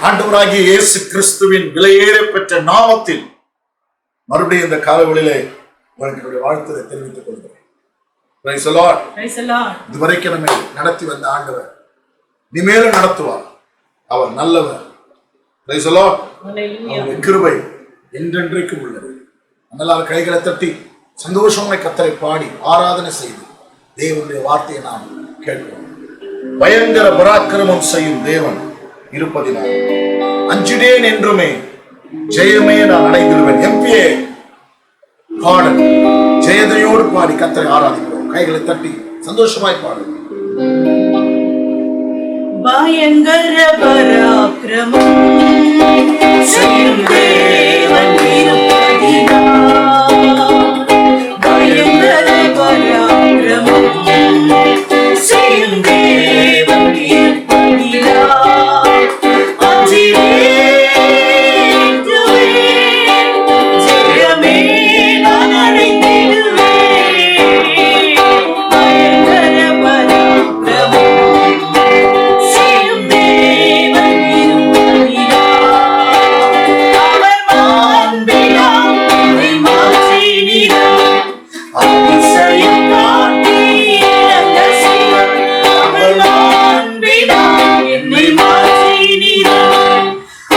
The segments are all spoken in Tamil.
ஆண்டவராகிய இயேசு கிறிஸ்துவின் விலையேற பெற்ற நாமத்தில் மறுபடியும் இந்த காலவெளியிலே உங்களுக்கு வாழ்த்துதை தெரிவித்துக் கொள்கிறேன். இதுவரைக்கும் நம்மை நடத்தி வந்த ஆண்டவர் இனிமேலும் நடத்துவார். அவர் நல்லவர். கிருபை என்றென்றைக்கும் உள்ளது. எல்லாரும் கைகளை தட்டி சந்தோஷமாய் கர்த்தரை பாடி ஆராதனை செய்து தேவனுடைய வார்த்தையை நாம் கேட்கிறோம். பயங்கர பராக்கிரமம் செய்யும் தேவன் இருப்பதினால் அஞ்சிடேன் என்றுமே, ஜெயமே நான் அடைந்திருவேன். எம்பிஏ பாடல் ஜெயதையோடு பாடி கர்த்தரை ஆராதிக்கிறோம். கைகளை தட்டி சந்தோஷமாய் பாடு. பயங்கர பராக்கிரமம் செய்யும் தேவன் இருப்பதினால், பயங்கர பராக்கிரமம் செய்யும் தேவன் இருப்பதினால், ஜெயமே நான் அடைந்திடுவேன். பயங்கர பராக்கிரமம் செய்யும் தேவன் இருப்பதினால், அவர் மாண்பினால் என்னை மாற்றினார். அதிசயம் காட்டி இறங்க செய்வார். அவர் மாண்பினால் என்னை மாற்றினார்.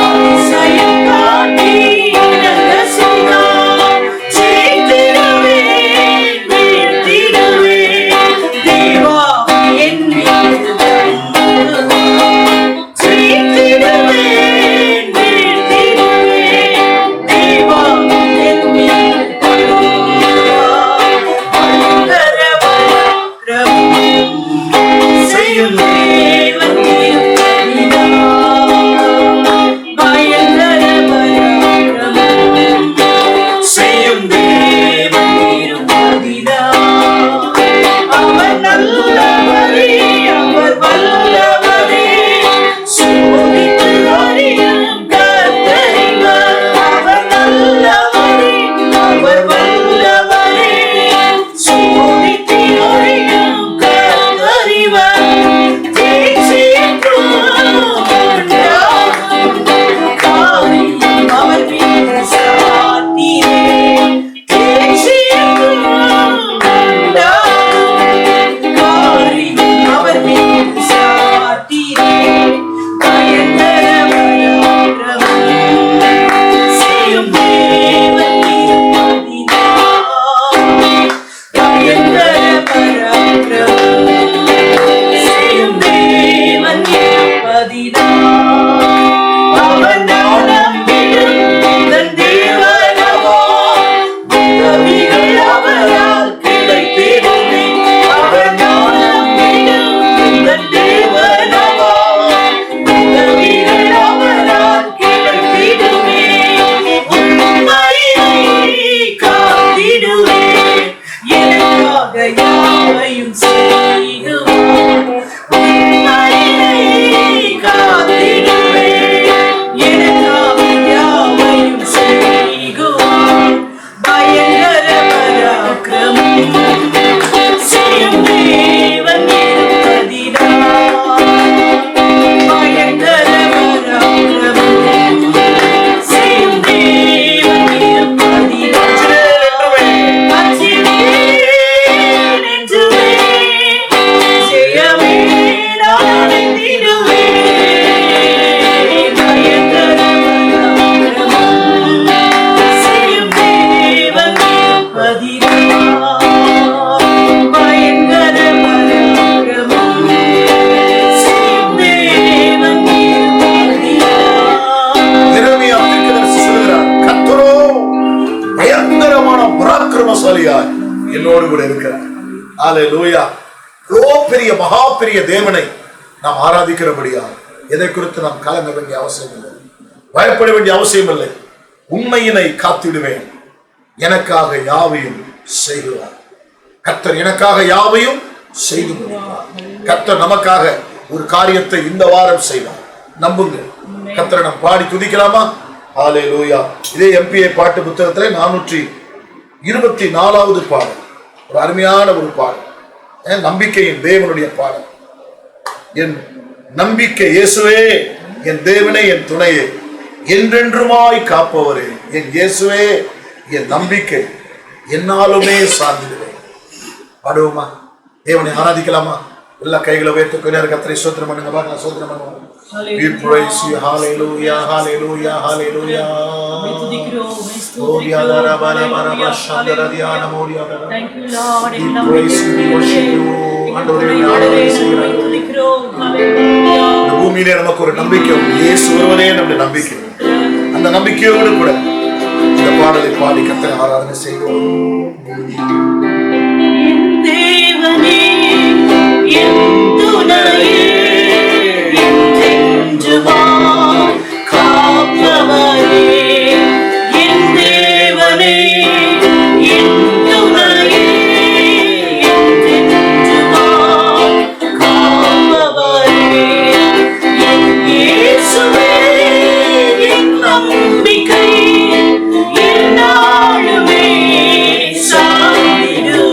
அதிசயம் காட்டி இறங்க செய்வார். ஜெயித்திடுவேன், வீழ்த்திடுவேன். தேவா என் மீது தந்தருளும். ஜெயித்திடுவேன், வீழ்த்திடுவேன். தேவா என் மீது தந்தருளும். பயங்கர பராக்கிரமம் செய்யும் தேவன் இருப்பதினால், பயங்கர பராக்கிரமம் செய்யும் தேவன் இருப்பதினால், அவர் நல்லவரே, அவர் வல்லவரே, சோதித்து அறியும் கர்த்தரிவர். அவர் நல்லவரே, அவர் வல்லவரே, சோதித்து அறியும் கர்த்தரிவர். தேசியற்றும் உண்டாகும் காரியம் அவர் மீது சாத்திரே. தேசியற்றும் உண்டாகும் காரியம் அவர் மீது சாத்திரே. பயங்கர பராக்கிரமம் செய்யும் தேவன் இருப்பதினால், பயங்கர பராக்கிரமம் செய்யும் தேவன் இருப்பதினால், அவர் நான் நம்பிடும் தன் தேவனவோ, உதவிகள் அவரால் கிடைத்திடுமே. அவர் நான் நம்பிடும் தன் தேவனவோ, உதவிகள் அவரால் கிடைத்திடுமே. உண்மையை காத்திடுவேன், எனக்காக யாவையும் செய்துவார். உண்மையை காத்திடுவேன், எனக்காக யாவையும் செய்குவார். பயங்கர பராக்கிரமம் செய்யும் தேவன் இருப்பதினால், பயங்கர பராக்கிரமம் செய்யும் தேவன் இருப்பதினால், அஞ்சிடேன் என்றுமே, ஜெயமே நான் அடைந்திடுவேன். பயங்கர பராக்கிரமம் செய்யும் தேவன் இருப்பதினால், பயங்கர பராக்கிரமம் செய்யும் தேவன் இருப்பதினால். எரேமியா தீர்க்கதரிசி சொல்கிறார், கர்த்தரோ பயங்கரமான பராக்கிரமசாலியாய் என்னோடு கூட இருக்கிறார். ஹல்லேலூயா. இவ்வளோ பெரிய மகா பெரிய தேவனை நாம் ஆராதிக்கிறபடியா எதை குறித்து நாம் கலங்க வேண்டிய அவசியம் இல்லை, பயப்பட வேண்டிய அவசியம் இல்லை. உண்மையினை காத்திடுவேன், எனக்காக யாவையும் செய்கிறார். கர்த்தர் எனக்காக யாவையும் செய்து முடிப்பார். கர்த்தர் நமக்காக ஒரு காரியத்தை இந்த வாரம் செய்வார். நம்புங்க. கர்த்தரை நாம் பாடி துதிக்கலாமா? ஹல்லேலூயா. இதே எம்பிஏ பாட்டு புத்தகத்திலே 424வது பாடல், ஒரு அருமையான ஒரு பாடல், நம்பிக்கையின் தேவனுடைய பாடல். என் நம்பிக்கை இயேசுவே என் தேவனே, என் துணையே, என்றென்றுமாய் காப்பவரே, என் இயேசுவே, என் நம்பிக்கை, என்னாலுமே சார்ந்திடுவேன். பாடுவோமா? தேவனை ஆராதிக்கலாமா? எல்லா கைகளை உயர்த்தி கொஞ்ச நேரம் கர்த்தரை ஸ்தோத்திரம் பண்ணுங்க. பார்க்கலாம், ஸ்தோத்திரம் பண்ணுவோம். We praise you, hallelujah, hallelujah, hallelujah. Oh, yadara bara bara bashandara diana moriya. Thank you, Lord. We praise you, we worship you. ஆண்டவரே, ஆராதனை செய்கிறோம். இந்த பூமியிலே நமக்கு ஒரு நம்பிக்கை உண்டு. இயேசு ஒருவரே நம்முடைய நம்பிக்கை. அந்த நம்பிக்கையோடு கூட இந்த பாடலை பாடி கர்த்தரை ஆராதனை செய்வோம். தேவனே, என் துணையே, என்றென்றுமாய் காப்பவரே, என் தேவனே, என் துணையே, என்றென்றுமாய் காப்பவரே, என் இயேசுவே, என் நம்பிக்கை, என்னாலுமே சார்ந்திடுவேன்.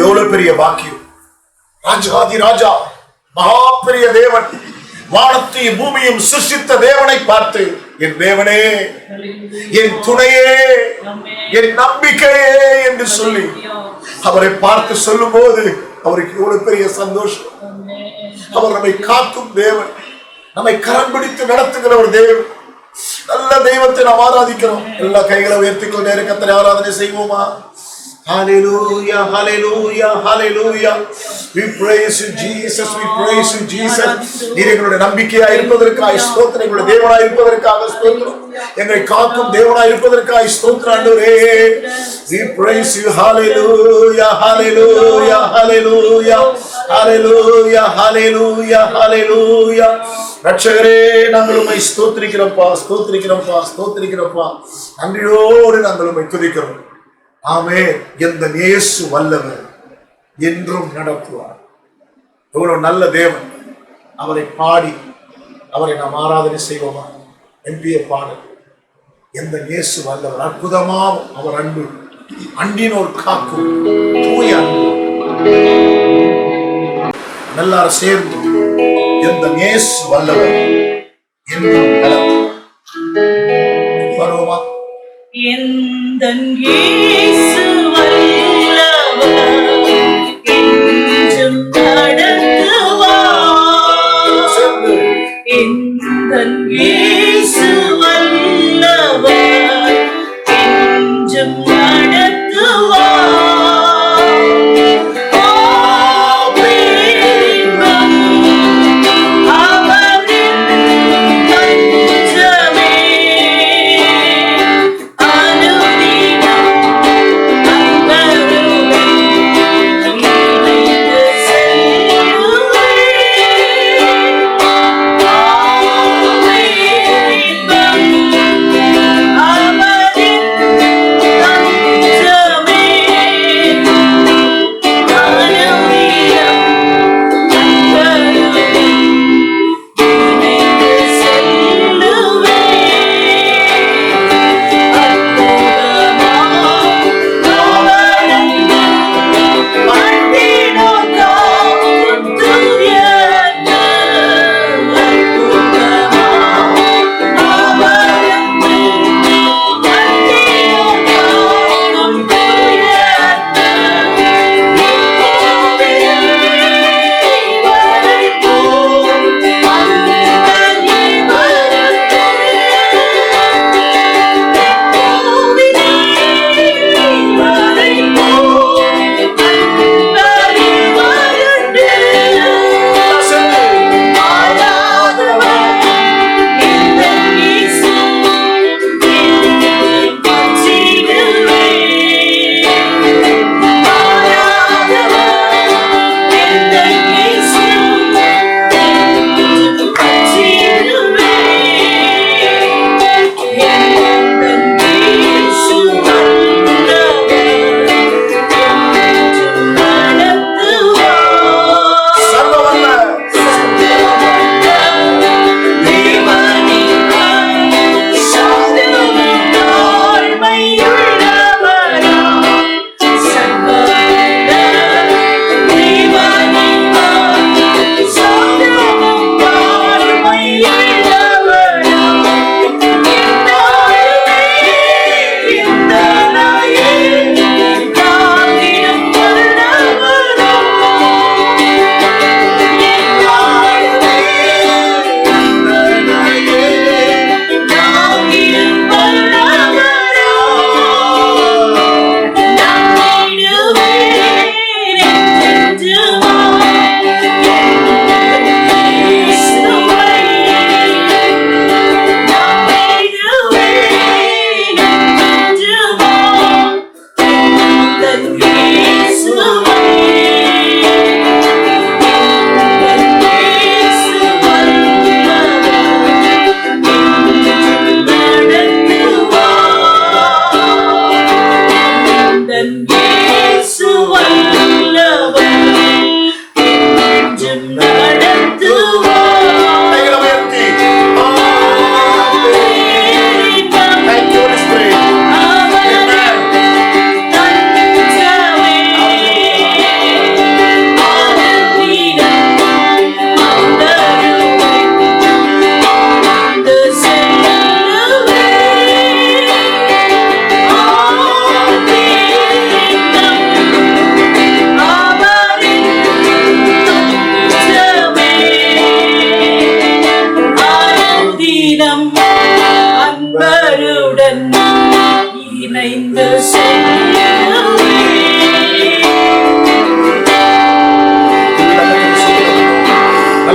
எவ்வளவு பெரிய பாக்கியம்! ராஜாதி ராஜா, மகா பெரிய தேவன், வானத்தையும் பூமியும் சிருஷ்டித்த தேவனை பார்த்து, என் தேவனே, என் துணையே, என் நம்பிக்கையே என்று சொல்லி அவரை பார்த்து சொல்லும் போது அவருக்கு எவ்வளவு பெரிய சந்தோஷம்! அவர் நம்மை காக்கும் தேவன், நம்மை கரம் பிடித்து நடத்துகிற ஒரு தேவன். நல்ல தெய்வத்தை நாம் ஆராதிக்கிறோம். எல்லா கைகளை உயர்த்திக் கொண்டே கர்த்தரை ஆராதனை செய்வோமா? Hallelujah, hallelujah, hallelujah. We praise you, Jesus. We praise you, Jesus. நீர் எங்களுடைய நம்பிக்கையாய் இருப்பதற்காக ஸ்தோத்திரம். எங்களுடைய தேவனாய் இருப்பதற்காக ஸ்தோத்திரம். எங்களை காக்கும் தேவனாய் இருப்பதற்காக ஸ்தோத்திரம் ஆண்டவரே. We praise you. Hallelujah, hallelujah, hallelujah, hallelujah, hallelujah, hallelujah. ரட்சகரே, நாங்கள் உம்மை ஸ்தோத்திரிக்கிறோம்ப்பா, ஸ்தோத்திரிக்கிறோம்ப்பா, ஸ்தோத்திரிக்கிறோம்ப்பா. நன்றியோடு நாங்கள் உம்மை துதிக்கிறோம். ஆமென். எந்த இயேசு வல்லவர், என்றும் நடத்துவார். எவ்வளவு நல்ல தேவன்! அவரை பாடி அவரை நாம் ஆராதனை செய்வோமா? என்பிய பாடல். எந்த இயேசு வல்லவர், அற்புதமாம் அவர் அன்பு, அண்டினோர் காக்கும் தூய அன்பு. எல்லாரும் சேர்ந்து எந்த இயேசு வல்லவர், என்றும் நடத்துவார். வருவோமா? எந்தன் இயேசு வல்லவர், என்றும் நடத்துவார். எந்தன் இயேசு வல்லவர், என்றும் நடத்துவார். ஆமென். அவரின் தஞ்சமே, அனுதினம்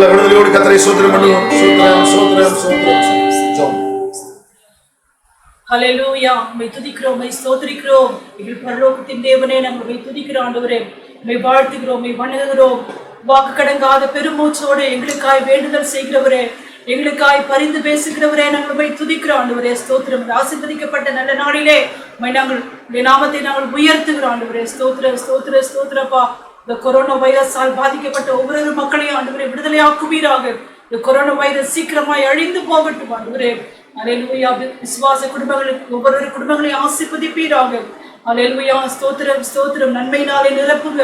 நல்ல விடுதலையோடு கர்த்தரை ஸ்தோத்திரம் பண்ணுவோம். ஸ்தோத்திரம் ஸ்தோத்திரம் ஸ்தோத்திரம் ஜெபம். ஹல்லேலூயா. உம்மை துதிக்கிறோம், உம்மை ஸ்தோத்திரிக்கிறோம். எங்கள் பரலோகத்தின் தேவனே, நாங்கள் உம்மை துதிக்கிறோம் ஆண்டவரே. உம்மை வாழ்த்துகிறோம், உம்மை வணங்குகிறோம். வாக்கு கடங்காத பெருமூச்சோடு எங்களுக்காய் வேண்டுதல் செய்கிறவரே, எங்களுக்காய் பரிந்து பேசுகிறவரே, நாங்கள் உம்மை துதிக்கிறோம் ஆண்டவரே. ஸ்தோத்திரம். ஆசீர்வதிக்கப்பட்ட நல்ல நாளிலே உம்மை நாங்கள் உம்முடைய நாமத்தை நாங்கள் உயர்த்துகிறோம் ஆண்டவரே. ஸ்தோத்திரம் ஸ்தோத்திரம் ஸ்தோத்திரப்பா. இந்த கொரோனா வைரஸால் பாதிக்கப்பட்ட ஒவ்வொரு மக்களையும் ஆண்டவரே விடுதலையாக்குவீராக. இந்த கொரோனா வைரஸ் சீக்கிரமாய் அழிந்து போகட்டும் ஆண்டவரே. அல்லேலூயா. விசுவாச குடும்பங்களுக்கு ஒவ்வொரு குடும்பங்களையும் ஆசீர்வதிப்பீராக. அல்லேலூயா. ஸ்தோத்திரம் ஸ்தோத்திரம். நன்மையினாலே நிரப்புங்க.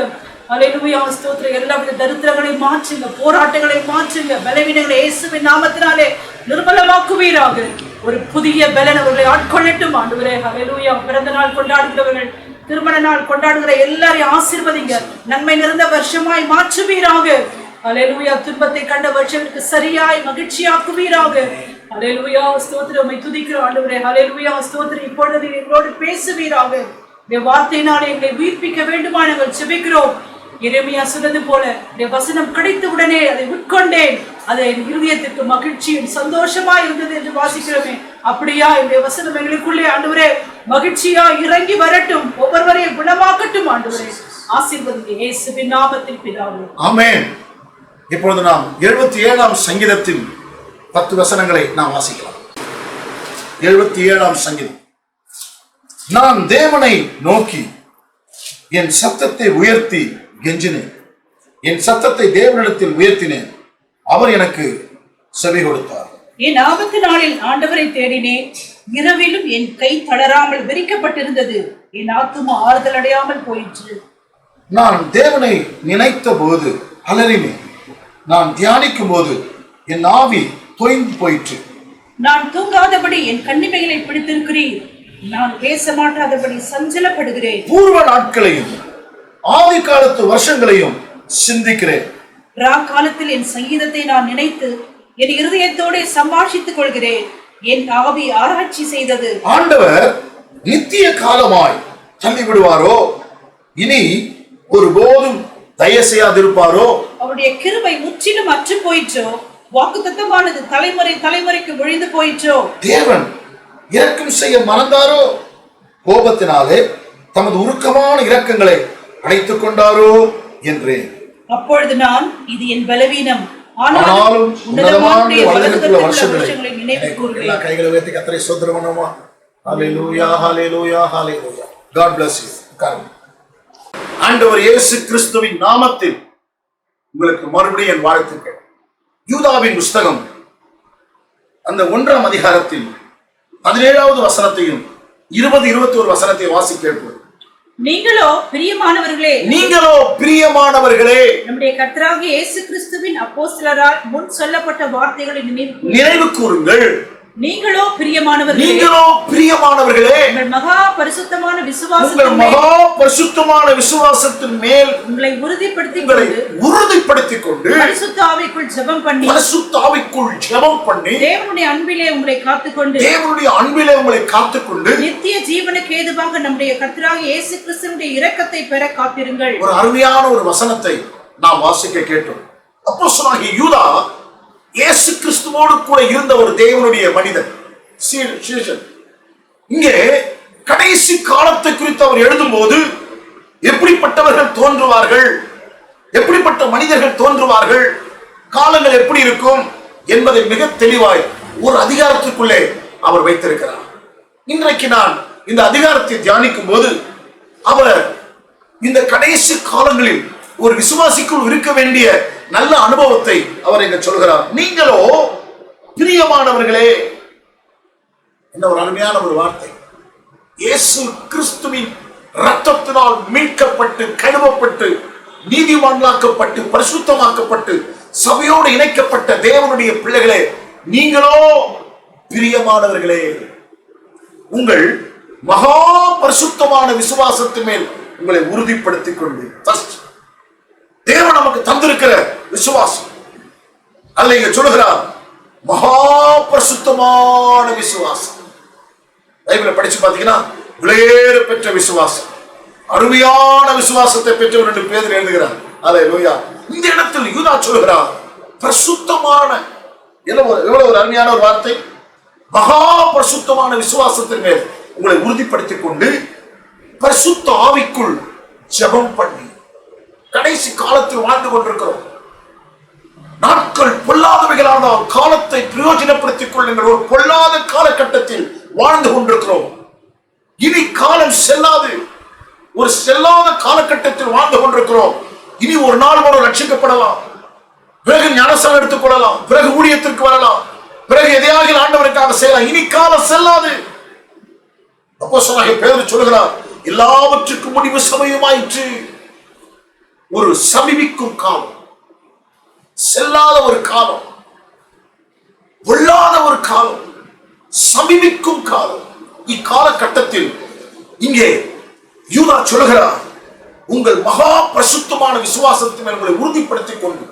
அல்லேலூயா. ஸ்தோத்திரம். எல்லாவித தரித்திரங்களை மாற்றுங்க, போராட்டங்களை மாற்றுங்க, பலவீனங்களை இயேசுவின் நாமத்தினாலே நிர்மலமாக்குவீராக. ஒரு புதிய பலன் அவர்களை ஆட்கொள்ளட்டும் ஆண்டவரே. அல்லேலூயா. பிறந்த நாள் கொண்டாடுகிறவர்கள், திருமண நாள் கொண்டாடுகிற எல்லாரையும் ஆசீர்வதிங்க. நன்மை நிறைந்த வருஷமாய் மாற்றுவீராக. அல்லேலூயா. துன்பத்தை கண்ட வருஷங்களுக்கு சரியாய் மகிழ்ச்சியாக்குவீராக. அல்லேலூயா. ஸ்தோத்திரம். உம்மை துதிக்கிறோம் ஆண்டவரே. அல்லேலூயா. ஸ்தோத்திரம். இப்பொழுது எங்களோடு பேசுவீராக. இந்த வார்த்தையினாலே எங்களை உயிர்ப்பிக்க வேண்டுமா நாங்கள் ஜெபிக்கிறோம். எரேமியா சொன்னது போல இந்த வசனம் கிடைத்த உடனே அதை உட்கொண்டேன், அது என் இருதயத்திற்கு மகிழ்ச்சியும் சந்தோஷமா இருந்தது என்று வாசிக்கிறோமே. அப்படியா இந்த வசனம் எங்களுக்குள்ளே ஆண்டவரே மகிழ்ச்சியா இறங்கி வரட்டும், ஒவ்வொருவரையும் குணமாக்கட்டும் ஆண்டவரே. ஆசீர்வதிங்க இயேசுவின் நாமத்தில் பிதாவே. ஆமென். இப்பொழுது நாம் 77ஆம் சங்கீதத்தின் 10 வசனங்களை நாம் வாசிக்கலாம். 77ஆம் சங்கீதம். நான் தேவனை நோக்கி என் சத்தத்தை உயர்த்தி கெஞ்சினேன், என் சத்தத்தை தேவனிடத்தில் உயர்த்தினேன், அவர் எனக்கு செவி கொடுத்தார். என் ஆபத்து நாளில் ஆண்டவரை தேடினேன், இரவிலும் என் கை தளராமல் விரிக்கப்பட்டிருந்தது, என் ஆத்துமா ஆறுதல் அடையாமல் போயிற்று. நான் தேவனை நினைத்த போது அலறினேன், நான் தியானிக்கும் போது என் ஆவி தொய்ந்து போயிற்று. நான் தூங்காதபடி என் கண்ணிமைகளை பிடித்திருக்கிறீர், நான் பேச மாட்டாதபடி சஞ்சலப்படுகிறேன். பூர்வ நாட்களையும் ஆதி காலத்து வருஷங்களையும் சிந்திக்கிறேன். காலத்தில் என் சங்கீதத்தை நான் நினைத்து என் இருதயத்தோடு சம்பாஷித்துக் கொள்கிறேன். என் ஆவி ஆராய்ச்சி செய்தது. ஆண்டவர் நித்திய காலமாய் தள்ளி விடுவாரோ? இனி ஒருபோதும் தயவு செய்யாதிருப்பாரோ? அவருடைய கிருபை முற்றிலும் அற்று போயிற்றோ? வாக்குத்தத்தமானது தலைமுறை தலைமுறைக்கு விழுந்து போயிற்றோ? தேவன் இரக்கம் செய்ய மறந்தாரோ? கோபத்தினாலே தமது உருக்கமான இரக்கங்களை அடைத்துக் கொண்டாரோ என்றேன். அப்பொழுது நான், இது என் பலவீனம், ஆனாலும் உன்னதமான வலதுகரத்துள்ள வருஷங்களை நினைவு கூர்வேன். எல்லா கைகளை உயர்த்தி கர்த்தரை ஸ்தோத்திரம் பண்ணுவோமா? ஹல்லேலூயா ஹல்லேலூயா ஹல்லேலூயா. God bless you. ஆண்டவர் இயேசு கிறிஸ்துவின் நாமத்தில் உங்களுக்கு மறுபடியும் என் வாழ்த்துக்கள். யூதாவின் புஸ்தகம் அந்த 1ஆம் அதிகாரத்தில் 17வது வசனத்தையும் 20-21 வசனத்தையும் வாசிக்க கேட்போம். நீங்களோ பிரியமானவர்களே, நீங்களோ பிரியமானவர்களே, நம்முடைய கர்த்தராகிய இயேசு கிறிஸ்துவின் அப்போஸ்தலரால் முன் சொல்லப்பட்ட வார்த்தைகளை நினைவு கூறுங்கள். நீங்களோ பிரியமானவர்களே, நீங்களோ பிரியமானவர்களே, உங்கள் மகா பரிசுத்தமான விசுவாசத்தின் மேல் உங்களை உறுதிப்படுத்திக் கொண்டு பரிசுத்த ஆவிக்குள் ஜெபம் பண்ணி தேவனுடைய அன்பிலே உங்களை காத்துக்கொண்டு நித்திய ஜீவனுக்கு ஏதுவாக நம்முடைய கர்த்தராகிய இயேசு கிறிஸ்துவினுடைய இரக்கத்தை பெற காத்திருங்கள். ஒரு அருமையான ஒரு வசனத்தை நாம் வாசிக்க கேட்டோம். அப்போஸ்தலனாகிய யூதா இயேசு கிறிஸ்துவோடு கூட இருந்த ஒரு தேவனுடைய மனிதன். இங்கே கடைசி காலத்தை குறித்து அவர் எழுதும்போது எப்படிப்பட்டவர்கள் தோன்றுவார்கள், எப்படிப்பட்ட மனிதர்கள் தோன்றுவார்கள், காலங்கள் எப்படி இருக்கும் என்பதை மிக தெளிவாய் ஒரு அதிகாரத்துக்குள்ளே அவர் வைத்திருக்கிறார். இன்றைக்கு நான் இந்த அதிகாரத்தை தியானிக்கும் போது அவர் இந்த கடைசி காலங்களில் ஒரு விசுவாசிக்குள் இருக்க வேண்டிய நல்ல அனுபவத்தை அவர் இங்க சொல்கிறார். நீங்களோ பிரியமானவர்களே. என்ன ஒரு அருமையான ஒரு வார்த்தை. இயேசு கிறிஸ்துவின் இரத்தத்தினால் மீட்கப்பட்டு, கழுவப்பட்டு, நீதிமான்களாக்கப்பட்டு, பரிசுத்தமாக்கப்பட்டு, சபையோடு இணைக்கப்பட்ட தேவனுடைய பிள்ளைகளே, நீங்களோ பிரியமானவர்களே. உங்கள் மகா பரிசுத்தமான விசுவாசத்தின் மேல் உங்களை உறுதிப்படுத்திக் கொண்டு தேவன் நமக்கு தந்திருக்கிற விசுவாசம், அதுல இங்க சொல்லுகிறார் மகா பரிசுத்தமான விசுவாசம். பைபிளை படிச்சு பாத்தீங்கன்னா விலையேற பெற்ற விசுவாசம், அருமையான விசுவாசத்தை பெற்றவர் என்று பேதுரு எழுதுகிறார். அல்லேலூயா. இந்த இடத்தில் யூதா சொல்லுகிறார், பரிசுத்தமான, எவ்வளவு ஒரு அருமையான ஒரு வார்த்தை, மகா பரிசுத்தமான விசுவாசத்தின் மேல் உங்களை உறுதிப்படுத்திக் கொண்டு பரிசுத்த ஆவிக்குள் ஜெபம் பண்ணி. கடைசி காலத்தில் வாழ்ந்து கொண்டிருக்கிறோம். நாட்கள் பொல்லாதவைகளான காலத்தை பிரயோஜனப்படுத்திக் கொள்ளுங்கள். ஒரு பொல்லாத காலகட்டத்தில் வாழ்ந்து கொண்டிருக்கிறோம். இனி காலம் செல்லாது, ஒரு செல்லாத காலகட்டத்தில் வாழ்ந்து கொண்டிருக்கிறோம். இனி ஒரு நாள் ஒரு ரட்சிக்கப்படலாம், பிறகு ஞானஸ்நானம் எடுத்துக் கொள்ளலாம், பிறகு ஊழியத்திற்கு வரலாம், பிறகு எதையாக ஆண்டவருக்காக செய்யலாம். இனி காலம் செல்லாது. அப்போஸ்தலனாகிய பேதுரு சொல்கிறார், எல்லாவற்றுக்கும் முடிவு சமயமாயிற்று. ஒரு சமீபிக்கும் காலம், செல்லாத ஒரு காலம், பொல்லாத ஒரு காலம், சமீபிக்கும் காலம். இக்காலகட்டத்தில் இங்கே யூதா சொல்கிறார், உங்கள் மகா பரிசுத்தமான விசுவாசத்தின் மேல் உங்களை உறுதிப்படுத்திக் கொண்டு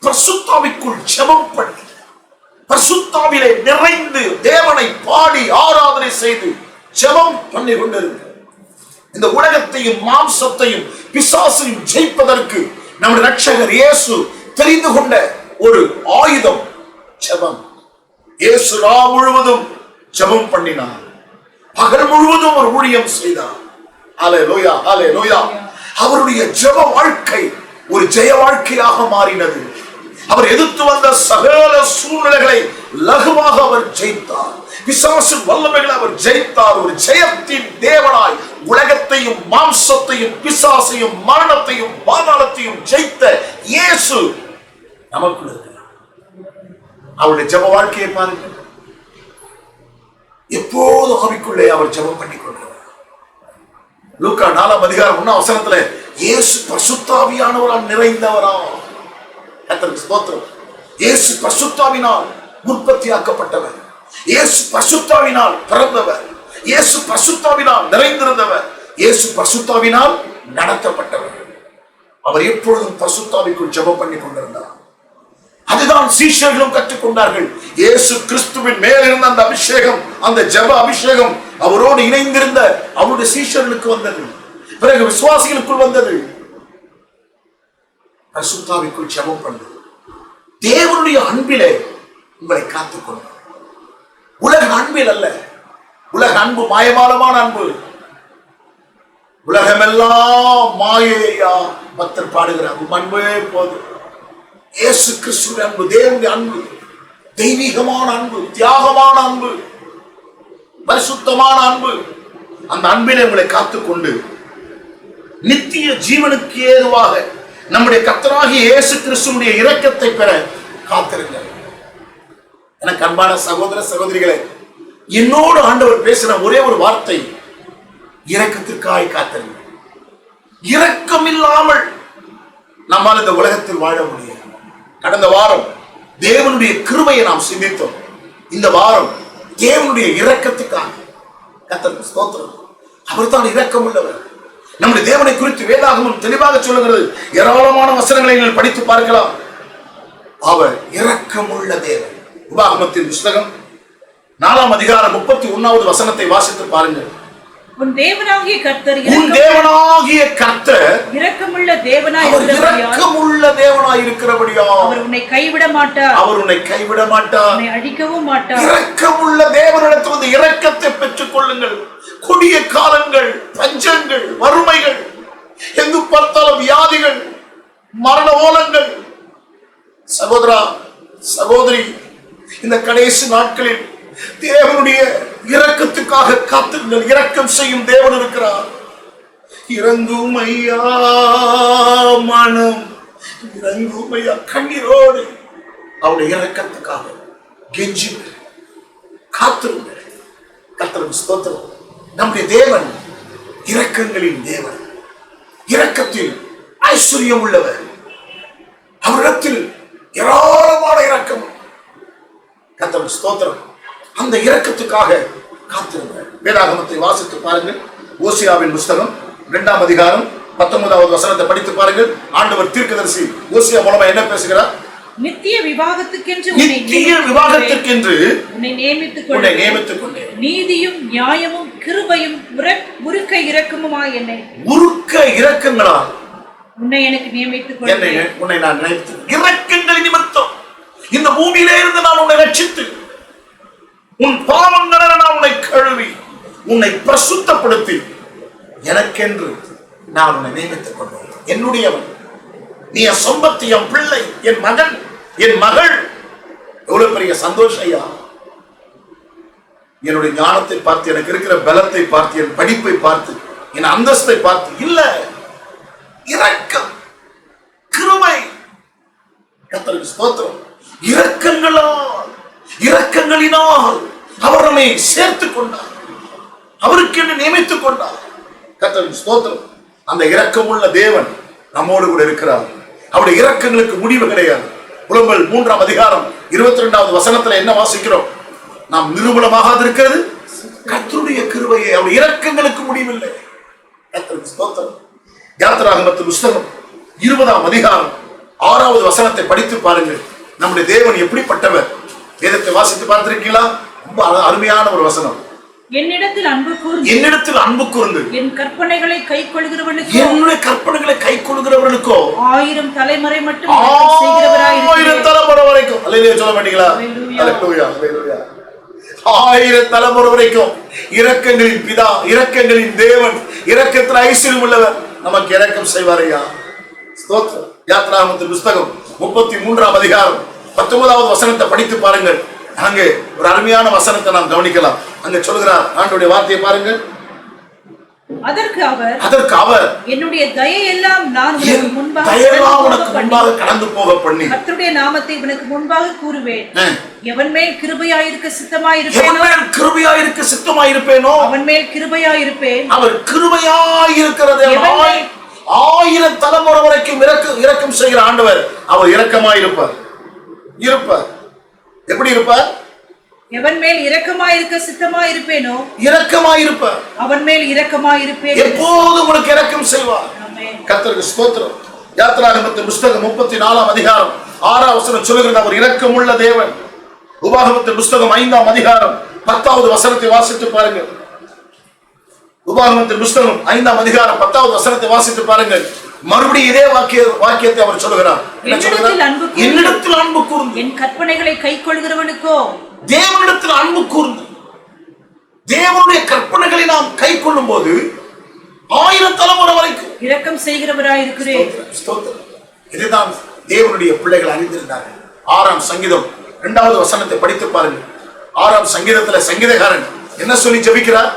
பரிசுத்தாவிக்குள் ஜெபம் பண்ணி, பரிசுத்தாவிலே நிறைந்து தேவனை பாடி ஆராதனை செய்து ஜெபம் பண்ணி கொண்டிருக்கிறார். இந்த உலகத்தையும் மாம்சத்தையும் பிசாசையும் ஜெயிப்பதற்கு நம்முடைய ரட்சகர் இயேசு தெரிந்து கொண்ட ஒரு ஆயுதம் ஜெபம். இயேசு ராம் முழுவதும் ஜெபம் பண்ணினார், பகல் முழுவதும் ஒரு ஊழியம் செய்தார். அல்லேலூயா, அல்லேலூயா. அவருடைய ஜெப வாழ்க்கை ஒரு ஜெய வாழ்க்கையாக மாறினது. அவர் எதிர்த்து வந்த சகல சூழ்நிலைகளை லகுவாக அவர் ஜெயித்தார். பிசாசின் வல்லமைகளை அவர் ஜெயித்தார். ஒரு ஜெயத்தின் தேவனாய் உலகத்தையும் மாம்சத்தையும் பிசாசையும் மரணத்தையும் பாதாளத்தையும் ஜெயித்த இயேசு நமக்குள் இருக்கிறார். அவருடைய ஜெப வாழ்க்கையை பாருங்க. எப்போது ஆவிக்குள்ளே அவர் ஜெபம் பண்ணிக் கொள்கிறார். லூக்கா 4 அதிகாரம் 1 வசனத்துல இயேசு பரிசுத்தாவியானவரால் நிறைந்தவரா. கர்த்தருக்கு ஸ்தோத்திரம். இயேசு பரிசுத்தாவினால் உற்பத்தியாக்கப்பட்டவர், இயேசு பரிசுத்தாவினால் பிறந்தவர், இயேசு பரிசுத்தாவினால் நிறைந்திருந்தவர், இயேசு பரிசுத்தாவினால் நடத்தப்பட்டவர். அவர் எப்பொழுதும் பரிசுத்தாவிக்குள் ஜெபம் பண்ணி கொண்டிருந்தார். அதுதான் சீஷர்களும் கற்றுக்கொண்டார்கள். இயேசு கிறிஸ்துவின் மேல் இருந்த அந்த அபிஷேகம், அந்த ஜெப அபிஷேகம் அவரோடு இணைந்திருந்த அவருடைய சீஷர்களுக்கு வந்தது, பிறகு விசுவாசிகளுக்குள் வந்தது. பரிசுத்தாவிக்குள் ஜெபம் பண்ணு. தேவனுடைய அன்பிலே உங்களை காத்துக்கொண்டு, உலக அன்பில் அல்ல. உலக அன்பு மாயமானமான அன்பு. உலகமெல்லாம் மாயையா பக்தர் பாடுகிறார். அன்பே போது. இயேசு கிறிஸ்துவின் அன்பு, தேவனுடைய அன்பு, தெய்வீகமான அன்பு, தியாகமான அன்பு, பரிசுத்தமான அன்பு. அந்த அன்பினை உங்களை காத்துக்கொண்டு நித்திய ஜீவனுக்கு ஏதுவாக நம்முடைய கர்த்தராகிய இயேசு கிறிஸ்துவினுடைய இரக்கத்தை பெற காத்திருங்கள். எனக்கு அன்பான சகோதர சகோதரிகளே, என்னோடு ஆண்டவர் பேசின ஒரே ஒரு வார்த்தை, இரக்கத்திற்காய் காத்திருங்கள். இரக்கம் இல்லாமல் நம்மால் இந்த உலகத்தில் வாழ முடியாது. கடந்த வாரம் தேவனுடைய கிருபையை நாம் சிந்தித்தோம். இந்த வாரம் தேவனுடைய இரக்கத்துக்காக கர்த்தருக்கு ஸ்தோத்திரம். அவர் தான் இரக்கம் உள்ளவர். நம்முடைய தேவனை குறித்து வேதாகமம் தெளிவாக சொல்லுகிறது. ஏராளமான வசனங்களை நீங்கள் படித்து பார்க்கலாம். அவர் இரக்கமுள்ள தேவன். உபாகமத்தின் புத்தகம் 4 அதிகாரம் 31வது வசனத்தை வாசித்து பாருங்கள். உன் தேவனாகிய கர்த்தர் இரக்கமுள்ள தேவனாய் இருக்கிறபடியால் அவர் உன்னை கைவிட மாட்டார், உன்னை அழிக்கவும் மாட்டார். இரக்கமுள்ள தேவனிடத்தில் வந்து இரக்கத்தை பெற்றுக் கொள்ளுங்கள். கொடிய காலங்கள், பஞ்சங்கள், வறுமைகள், எங்கு பார்த்தாலும் வியாதிகள், மரண ஓலங்கள். சகோதரா சகோதரி, இந்த கடைசி நாட்களில் தேவனுடைய இரக்கத்துக்காக காத்துங்கள். இரக்கம் செய்யும் தேவன் இருக்கிறார். இறங்கும் ஐயா மனம், இறங்கும் ஐயா கண்ணீரோடு அவருடைய இரக்கத்துக்காக கெஞ்சுங்கள், காத்திருங்கள். கர்த்தருக்கு ஸ்தோத்திரம். நம்முடைய தேவன் இரக்கங்களின் தேவன், இரக்கத்தில் ஐஸ்வர்யம் உள்ளவர். அவரிடத்தில் ஏராளமான இரக்கம். கர்த்தருக்கு ஸ்தோத்திரம். அந்த இரக்கத்துக்காக காத்திருங்கள். வேதாகமத்தை வாசித்து பாருங்கள். ஓசியாவின் புத்தகம் 2 அதிகாரம் 19வது வசனத்தை படித்து பாருங்கள். ஆண்டவர் தீர்க்கதரிசி ஓசியா மூலமா என்ன பேசுகிறார்? நித்திய விவாகத்துக்கென்று உன்னை நியமித்துக் கொண்டேன். நீதியும் நியாயமும் கிருபையும் உருக்க இரக்கமுமாய் என்னை உருக்க இரக்கங்களால் உன்னை எனக்கு நியமித்துக் கொண்டேன். உன்னை நான் நினைத்து இரக்கங்களின் நிமித்தம் இந்த பூமியிலே இருந்து நான் உன்னை ரட்சித்து உன் பாவங்களை நான் உன்னை கழுவி உன்னை பிரசுத்தப்படுத்தி எனக்கென்று நான் உன்னை நியமித்துக் கொண்டேன். என்னுடையவன் நீ, என் சொந்தத்து, என் பிள்ளை, என் மகன், என் மகள். எவ்வளவு பெரிய சந்தோஷம் ஐயா! என்னுடைய ஞானத்தை பார்த்து, எனக்கு இருக்கிற பலத்தை பார்த்து, என் படிப்பை பார்த்து, என் அந்தஸ்தை பார்த்து இல்ல, இரக்கம், கிருபை. கர்த்தருக்கு ஸ்தோத்திரம். இரக்கங்களினால் அவர் நம்மை சேர்த்துக் கொண்டார், அவருக்கு என்று நியமித்துக் கொண்டார். கர்த்தருக்கு ஸ்தோத்திரம். அந்த இரக்கமுள்ள தேவன் நம்மோடு கூட இருக்கிறார். அவருடைய இரக்கங்களுக்கு முடிவு கிடையாது. புலம்பல் 3ஆம் அதிகாரம் 22வது வசனத்துல என்ன வாசிக்கிறோம்? நாம் நிரூபணமாகாது இருக்கிறது கர்த்தருடைய கிருபையே, அவருடைய இரக்கங்களுக்கு முடிவில்லை. கர்த்தருக்கு ஸ்தோத்திரம். யாத்திராகமத்தின் புத்தகம் 20ஆம் அதிகாரம் 6வது வசனத்தை படித்து பாருங்கள். நம்முடைய தேவன் எப்படிப்பட்டவர்? வேதத்தை வாசித்து பார்த்திருக்கீங்களா? ரொம்ப அருமையான ஒரு வசனம். என்னிடத்தில் அன்பு கூர்ந்து என் கற்பனைகளை கைக்கொள்கிறவனுக்கோ, என்னுடைய கற்பனைகளை கைக்கொள்கிறவனுக்கோ 1000 தலைமுறை மட்டும் 1000 தலைமுறை வரைக்கும். அல்லேலூயா சொல்ல மாட்டீங்களா? அல்லேலூயா, அல்லேலூயா. 1000 தலைமுறை வரைக்கும் இரக்கங்களின் பிதா, இரக்கங்களின் தேவன், இரக்கத்தில் ஐஸ்வர்யம் உள்ளவர் நமக்கு இரக்கம் செய்வாரையா. ஸ்தோத்திரம். யாத்திராகமத்தின் புத்தகம் 33ஆம் அதிகாரம் 19வது வசனத்தை படித்து பாருங்கள். அங்கே ஒரு அருமையான வசனத்தை நாம் கவனிக்கலாம். அங்க சொல்கிறார், ஆண்டவருடைய வார்த்தையை பாருங்கள். அதற்கு அவர் என்னுடைய தயையெல்லாம் நான் உனக்கு முன்பாக கடந்து போக பண்ணி கர்த்தருடைய நாமத்தை உனக்கு முன்பாக கூறுவேன். எவன் மேல் கிருபையாயிருக்க சித்தமாயிருப்பேனோ அவன் மேல் கிருபையாயிருப்பேன். அவர் கிருபையாயிருக்கிறது. 1000 தலைமுறை வரைக்கும் இரக்கம் செய்கிற ஆண்டவர். அவர் இரக்கமாயிருப்பார். எப்படி இருப்பார்? எவன் மேல் இரக்கமாயிருக்க சித்தமாயிருப்பேனோ இரக்கமாயிருப்பார். அவன் மேல் இரக்கமாயிருப்பேன். எப்போதும் உனக்கு இரக்கம் செய்வார். கர்த்தருக்கு ஸ்தோத்திரம். யாத்திராகமத்தின் புத்தகம் 34ஆம் அதிகாரம் 6ஆம் வசனம் சொல்லுகிறது, அவர் இரக்கமுள்ள தேவன். உபாகமத்தின் புத்தகம் 5ஆம் அதிகாரம் 10வது வசனத்தை வாசித்து பாருங்கள். உபாகமத்தின் புத்தகம் 5ஆம் அதிகாரம் 10வது வசனத்தை வாசித்து பாருங்கள். மறுபடியும் இதே வாக்கியத்தை அவர் சொல்லுகிறார். என்னிடத்தில் அன்பு கூர்ந்து என் கற்பனைகளை கைக்கொள்கிறவனுக்கோ, தேவனிடத்தில் அன்பு கூர்ந்து தேவனுடைய கற்பனைகளை நாம் கை கொள்ளும் போது 1000 தலைமுறை வரைக்கும் இரக்கம் செய்கிறவராயிருக்கிறேன். இதுதான் தேவனுடைய பிள்ளைகள் அறிந்திருந்தார்கள். 6ஆம் சங்கீதம் 2வது வசனத்தை படித்து பாருங்கள். 6ஆம் சங்கீதத்துல சங்கீதக்காரன் என்ன சொல்லி ஜெபிக்கிறார்?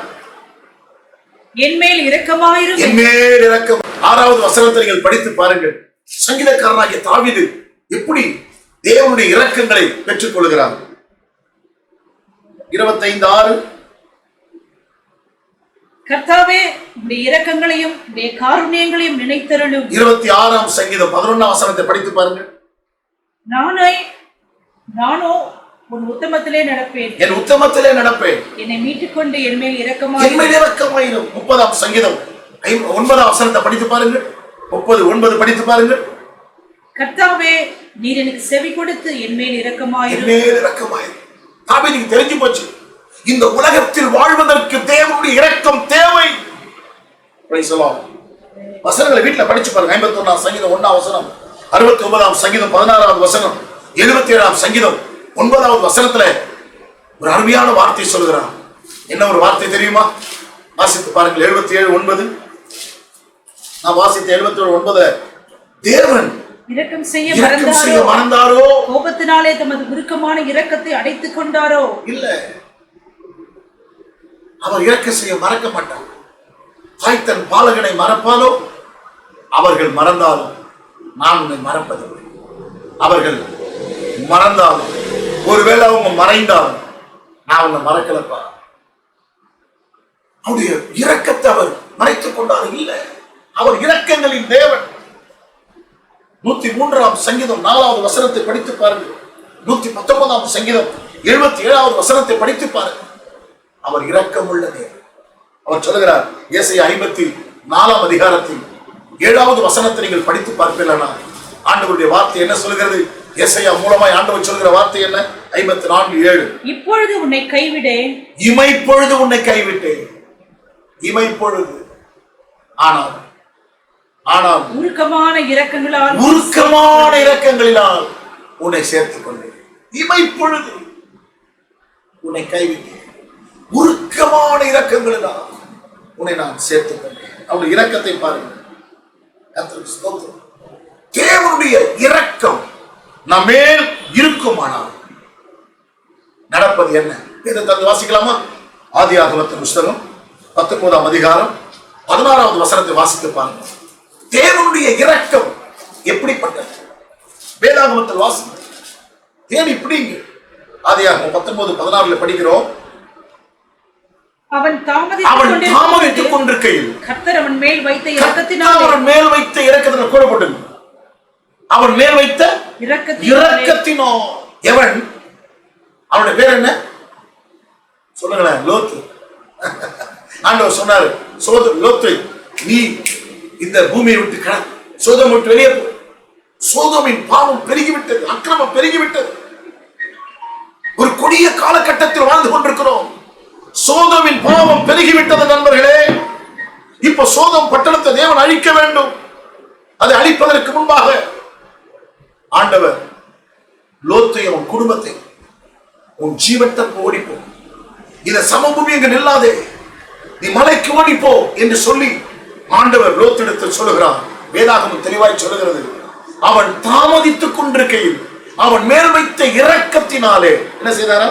என் மேல் இரக்கமாயிரும். 6வது வசனத்தை நீங்கள் படித்து பாருங்கள். சங்கீதக்காரனாகிய தாவீது எப்படி தேவனுடைய இரக்கங்களை பெற்றுக் கொள்கிறார்? 25:6 கர்த்தாவே உம்முடைய இரக்கங்களையும் உம்முடைய காருண்யங்களையும் நினைத்தருளும். 26ஆம் சங்கீதம் 11ஆம் வசனத்தை படித்து பாருங்கள். நானோ உன் உத்தமத்திலே நடப்பேன். என் உத்தமத்திலே நடப்பேன். என்னை மீட்டுக் கொண்டு என் மேல் இரக்கமாயிரும். 30ஆம் சங்கீதம் 9ஆம் வசனத்தை படித்து பாருங்கள். 30:9 படித்து பாருங்கள். கர்த்தாவே நீர் எனக்கு செவி கொடுத்து என் மேல் இரக்கமாயிரும். தாவீதுக்கு தெரிஞ்சு போச்சு, இந்த உலகத்தில் வாழ்வதற்கு தேவனுடைய இரக்கம் தேவை. வசனங்களை வீட்டுல படிச்சு பாருங்க. 51ஆம் சங்கீதம் 1ஆம் வசனம், 69ஆம் சங்கீதம் 16வது வசனம், 77ஆம் சங்கீதம் 9வது வசனத்துல ஒரு அருமையான வார்த்தை சொல்கிறார். என்ன ஒரு வார்த்தை தெரியுமா? வாசித்து பாருங்கள். 77:9. நான் வாசித்த 77:9. தேவன் இரக்கம் செய்ய மறந்தாரோ? கோபத்தினாலே தமது உருக்கமான இரக்கத்தை அடைத்துக் கொண்டாரோ? இல்ல, அவர் இரக்கம் செய்ய மறக்க மாட்டார். தாய் தன் பாலகனை மறப்பாலோ? அவர்கள் மறந்தாலும் நான் உன்னை மறப்பதில்லை. அவர்கள் மறந்தாலும், ஒருவேளை அவங்க மறைந்தாலும் நான் உன்னை மறக்கலப்பா. அவருடைய இரக்கத்தை அவர் மறைத்துக் கொண்டார். இல்லை, அவர் இரக்கங்களின் தேவன். 103ஆம் சங்கீதம் 4வது வசனத்தை படித்து பாருங்கள். 119ஆம் சங்கீதம் 77வது வசனத்தை படித்து பாருங்கள். அவர் இரக்கமுள்ள தேவன். அவர் சொல்லுகிறார், ஏசாயா 54ஆம் அதிகாரத்தில் 7வது வசனத்தை நீங்கள் படித்து பார்ப்பீர்களா? ஆண்டவருடைய வார்த்தை என்ன சொல்கிறது? ஏசாயா மூலமாய் ஆண்டவர் சொல்கிற வார்த்தை என்ன? 54:7. இப்பொழுது உன்னை கைவிடேன். இமைப்பொழுது உன்னை கைவிட்டேன். இமைப்பொழுது. ஆனால் உருக்கமான இரக்கங்களினால் உன்னை சேர்த்துக் கொண்டேன். இமைப்பொழுது உன்னை கைவிட்டேன், உருக்கமான இரக்கங்களினால் உன்னை நான் சேர்த்துக் கொண்டேன். அவருடைய இரக்கத்தை பாருங்கள். கர்த்தருக்கு ஸ்தோத்திரம். தேவனுடைய இரக்கம் நம்மேல் இருக்குமானால் நடப்பது என்ன? இதை வாசிக்கலாமா? ஆதியாகமத்தின் புஸ்தகம் 19ஆம் அதிகாரம் 16வது வசனத்தை வாசித்து பாருங்கள். தேவனுடைய இரக்கம் எப்படிப்பட்டது? வேதாகமத்தில் வாசிக்க தேவன் இப்படி ஆதியாகமம் 19:16 படிக்கிறோம். அவன் தாமதித்துக் கொண்டிருக்கையில் கர்த்தர் அவன் மேல் வைத்த இரக்கத்தினால் கூறப்பட்டது. அவன் மேல் வைத்த இரக்கத்தினோ எவன்? அவனுடைய பேர் என்ன சொல்லுங்களேன்? லோத்து. ஆண்டவர் சொன்னாரு, லோத்து நீ இந்த பூமியை விட்டு கிளம்பு, சோதோமை விட்டு வெளியே போ. சோதோமின் பாவம் பெருகிவிட்டது, அக்கிரமம் பெருகிவிட்டது. ஒரு கொடிய காலகட்டத்தில் வாழ்ந்து கொண்டிருக்கிறோம். சோதோமின் பாவம் பெருகிவிட்டது நண்பர்களே. இப்ப சோதோம் பட்டணத்தை தேவன் அழிக்க வேண்டும். அதை அழிப்பதற்கு முன்பாக ஆண்டவர் லோத்தை, அவன் குடும்பத்தை, உன் ஜீவத்தை ஓடிப்போ, இத சமபூமி எங்க நில்லாதே, நீ மலைக்கு ஓடிப்போ என்று சொல்லி ஆண்டவர் லோத்திடத்தில் சொல்லுகிறான். வேதாகமம் தெளிவாய் சொல்லுகிறது, அவன் தாமதித்துக் கொண்டிருக்கையில் அவன் மேல் வைத்த இரக்கத்தினாலே என்ன செய்தாரா?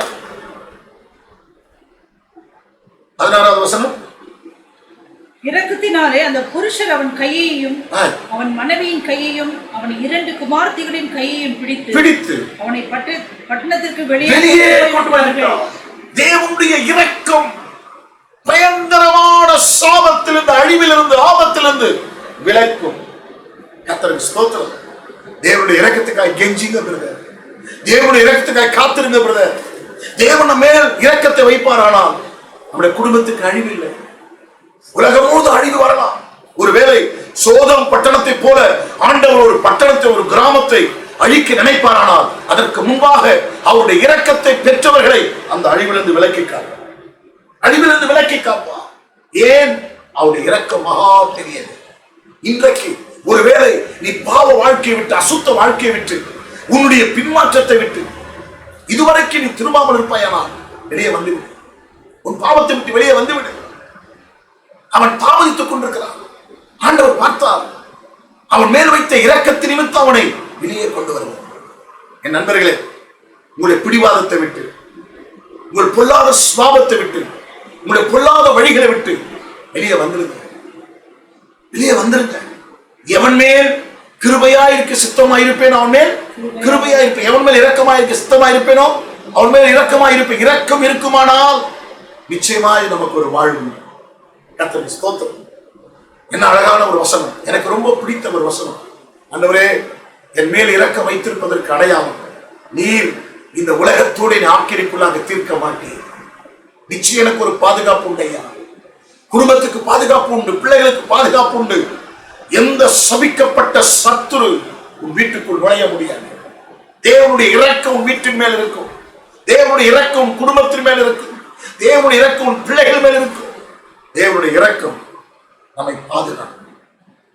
16வது வசனம். இரக்கத்தினாலே அந்த புருஷர் அவன் கையையும் அவன் மனைவியின் கையையும் அவன் 2 குமாரத்திகளின் கையையும் பிடித்து அவனை பட்டணத்திற்கு வெளியே கொண்டு வந்தார். தேவனுடைய இரக்கம் பயங்கரமான சாபத்திலிருந்து, அழிவிலிருந்து, ஆபத்திலிருந்து விலக்கும். கர்த்தருக்கு ஸ்தோத்திரம். தேவனுடைய இரக்கத்துக்காய் கெஞ்சிங்க பிரதர், தேவனுடைய இரக்கத்துக்காய் காத்திருங்க பிரதர். தேவன் மேல் இரக்கத்தை வைப்பாரானால் நம்முடைய குடும்பத்துக்கு அழிவில்லை. உலகம் முழுவதும் அழிவு வரலாம். ஒருவேளை சோதம் பட்டணத்தை போல ஆண்டவர் ஒரு பட்டணத்தை, ஒரு கிராமத்தை அழிக்க நினைப்பாரானால் அதற்கு முன்பாக அவருடைய இரக்கத்தை பெற்றவர்களை அந்த அழிவிலிருந்து விலக்கி காப்பார். அழிவிலிருந்து விலக்கி காப்பார். ஏன்? அவருடைய இரக்கம் மகா பெரியது. இன்றைக்கு ஒருவேளை நீ பாவ வாழ்க்கையை விட்டு, அசுத்த வாழ்க்கையை விட்டு, உன்னுடைய பின்மாற்றத்தை விட்டு இதுவரைக்கும் நீ திரும்பாமல் இருப்பாயானால் வெளியே வந்துவிடு. உன் பாவத்தை விட்டு வெளியே வந்துவிடு. அவன் தாமதித்துக் கொண்டிருக்கிறான். ஆண்டவர் பார்த்தார், அவன் மேல் வைத்த இரக்கத்தின் நிமித்தம் அவனை வெளியே கொண்டு வருவார். என் நண்பர்களே, உங்களுடைய பிடிவாதத்தை விட்டு, உங்கள் பொல்லாத சுபாவத்தை விட்டு, உங்களுடைய பொல்லாத வழிகளை விட்டு வெளியே வந்துருங்க. வெளியே வந்துருங்க. எவன் மேல் கிருபையாயிருக்க சித்தமாயிருப்பேனோ அவன் மேல் கிருபையாயிருப்பேன். எவன் மேல் இரக்கமாயிருக்க சித்தமாயிருப்பேனோ அவன் மேல் இரக்கமாயிருப்பேன். இரக்கம் இருக்குமானால் நிச்சயமாய் நமக்கு ஒரு வாழ்வு. கர்த்தருக்கு ஸ்தோத்திரம். என்ன அழகான ஒரு வசனம், எனக்கு ரொம்ப பிடித்த ஒரு வசனம். ஆண்டவரே, என் மேல் இரக்கம் வைத்திருப்பதற்கு அடையாளம், நீர் இந்த உலகத்தோடு ஆக்கிரிக்குள்ளாக தீர்க்க மாட்டேன். நிச்சயம் எனக்கு ஒரு பாதுகாப்பு உண்டையா, குடும்பத்துக்கு பாதுகாப்பு உண்டு, பிள்ளைகளுக்கு பாதுகாப்பு உண்டு. எந்த சபிக்கப்பட்ட சத்துரு உன் வீட்டுக்குள் நுழைய முடியாது. தேவனுடைய இரக்கம் உன் வீட்டின் மேல் இருக்கும். தேவனுடைய இரக்கம் உன் குடும்பத்தின் மேல் இருக்கும். தேவனுடைய இரக்கம் உன் பிள்ளைகள் மேல் இருக்கும். தேவனுடைய இரக்கம் நம்மை பாதுகாக்கும்.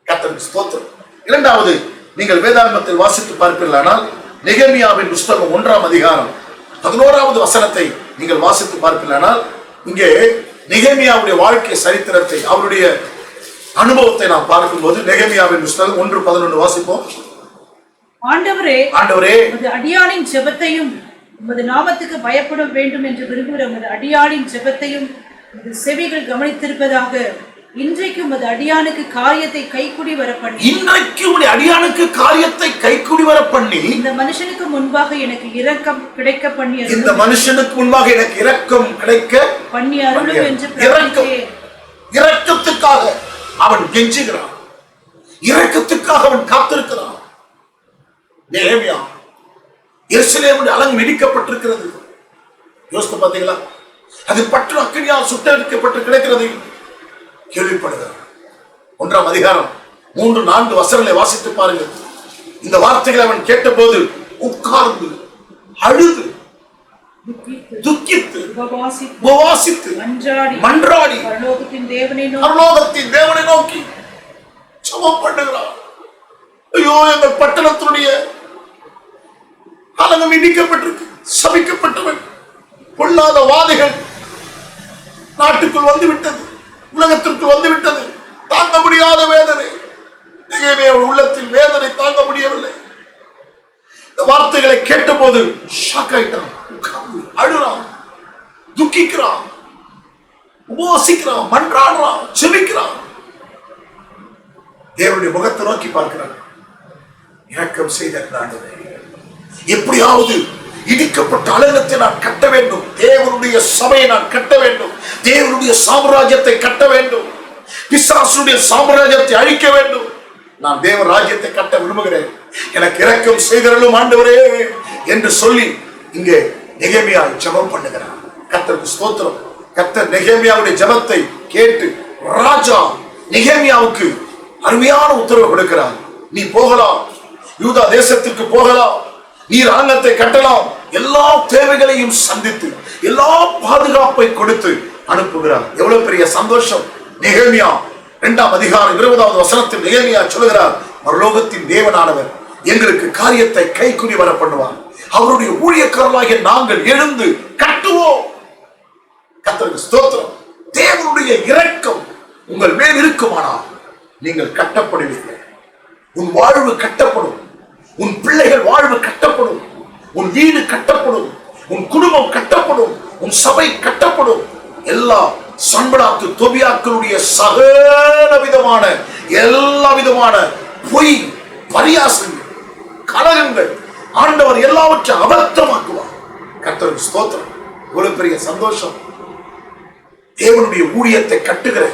கர்த்தருக்கு ஸ்தோத்திரம். இரண்டாவது, நீங்கள் வேதாகமத்தில் வாசித்து பார்ப்பீர்களானால் நெகேமியாவின் புஸ்தகம் 1ஆம் அதிகாரம் 11வது வசனத்தை நீங்கள் வாசித்து பார்ப்பீர்களானால் இங்கே நெகேமியாவுடைய வாழ்க்கை சரித்திரத்தை, அவருடைய அனுபவத்தை நாம் பார்க்கும்போது நெகேமியாவின் புஸ்தகம் 1:11 வாசிப்போம். ஆண்டவரே, உமது அடியானின் ஜெபத்தையும் உமது நாமத்துக்கு பயப்பட வேண்டும் என்று விரும்புகிற உமது அடியானின் ஜெபத்தையும் உமது செவிகள் கவனித்திருப்பதாக இன்றைக்கு உமது அடியானுக்கு காரியத்தை கைக்குடி வர பண்ணி, இன்றைக்கு உம்முடைய அடியானுக்கு காரியத்தை கைக்குடி வர பண்ணி, இந்த மனுஷனுக்கு முன்பாக எனக்கு இரக்கம் கிடைக்க பண்ணி, இந்த மனுஷனுக்கு முன்பாக எனக்கு இரக்கம் கிடைக்க பண்ணி அருளும் என்று பிரார்த்தித்தேன். இரக்கத்துக்காக அவன் கெஞ்சுகிறான். இரக்கத்துக்காக அவன் காத்திருக்கிறான். நெகேமியா, எருசலேமுடைய அலங்கு இடிக்கப்பட்டிருக்கிறது. யோசித்து பார்த்தீங்களா? அது பற்று அக்கினியால் சுட்டரிக்கப்பட்டு கிடக்கிறது. கேள்விப்படுகிறார். 1ஆம் அதிகாரம் 3-4 வசனங்களை வாசித்து பாருங்கள். இந்த வார்த்தைகளை அவன் கேட்டபோது உட்கார்ந்து அழுது துக்கித்து உபவாசித்து மன்றாடி பரலோகத்தின் தேவனை நோக்கி ஜெபம் பண்ணுகிறார். ஐயோ, எங்கள் பட்டணத்தினுடைய அலங்கம் இடிக்கப்பட்டிருக்கு, சபிக்கப்பட்டவன். பொல்லாத வாதைகள் நாட்டுக்குள் வந்துவிட்டது, உலகத்திற்குள் வந்துவிட்டது. தாங்க முடியாத வேதனை. உள்ளத்தில் வேதனை தாங்க முடியவில்லை. இந்த வார்த்தைகளை கேட்டபோது ஷாக் ஆயிட்டான். அழுறான், துக்கிக்கிறான், உபவாசிக்கிறான், மன்றாடுறான், செபிக்கிறான். தேவனுடைய முகத்தை நோக்கி பார்க்கிறான். இரக்கம் செய்த ஆண்டவரே, எப்படியாவது இடிக்கப்பட்ட அலங்கத்தை நான் கட்ட வேண்டும். தேவனுடைய சபையை நான் கட்ட வேண்டும். தேவனுடைய சாம்ராஜ்யத்தை கட்ட வேண்டும். பிசாசுடைய சாம்ராஜ்யத்தை அழிக்க வேண்டும். நான் தேவ ராஜ்யத்தை கட்ட விரும்புகிறேன். எனக்கு இரக்கம் செய்தருளும் ஆண்டவரே என்று சொல்லி இங்கே நெகேமியா ஜெபம் பண்ணுகிறார். கர்த்தருக்கு ஸ்தோத்திரம். கர்த்தர் நெகேமியாவுடைய ஜெபத்தை கேட்டு ராஜா நெகேமியாவுக்கு அருமையான உத்தரவு கொடுக்கிறார். நீ போகலாம், யூதா தேசத்திற்கு போகலாம், நீர் அலங்கத்தை கட்டலாம். எல்லா தேவைகளையும் சந்தித்து எல்லா பாதுகாப்பை கொடுத்து அனுப்புகிறார். எவ்வளவு பெரிய சந்தோஷம். நெகேமியா 2ஆம் அதிகாரம் 20வது வசனத்தில் நெகேமியா சொல்கிறார், பரலோகத்தின் தேவனானவர் எங்களுக்கு காரியத்தை கைக்குறி வர பண்ணுவார். அவருடைய ஊழியக்காரர்களாகிய நாங்கள் எழுந்து கட்டுவோம். கர்த்தருக்கு ஸ்தோத்திரம். தேவனுடைய இரக்கம் உங்கள் மேல் இருக்குமானால் நீங்கள் கட்டப்படுவீர்கள். உன் வாழ்வு கட்டப்படும், உன் பிள்ளைகள் வாழ்வு கட்டப்படும், உன் வீடு கட்டப்படும், உன் குடும்பம் கட்டப்படும், உன் சபை கட்டப்படும். எல்லா சன்பலாத்து தொபியாக்களுடைய சகல விதமான எல்லா விதமான பொய் பரியாசங்கள் கலகங்கள் ஆண்டவர் எல்லாவற்றையும் அபத்தமாக்குவார். கர்த்தருக்கு ஸ்தோத்திரம். ஒரு பெரிய சந்தோஷம். தேவனுடைய ஊழியத்தை கட்டுகிற